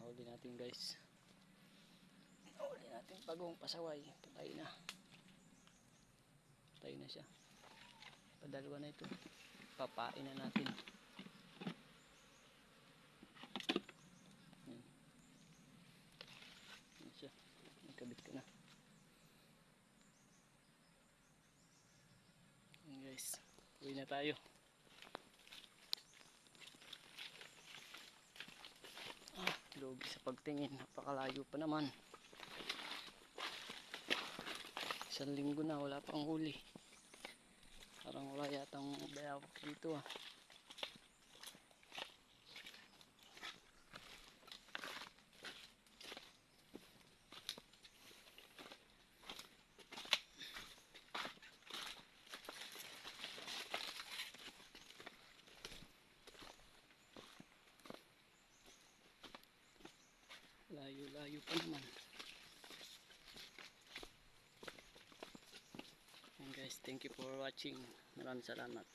nahuli natin guys. Nahuli natin bagong pasaway. Patay na. Patay na siya. Padalwa na ito. Papain na natin. Yan. Yan siya. Nagkabit ka na. Yan guys. Uwi na tayo. Lugi sa pagtingin, napakalayo pa naman. 1 linggo na wala pang huli. Parang wala yatang bayawak dito ah. Layo-layo pa naman. And guys, thank you for watching. Maraming salamat.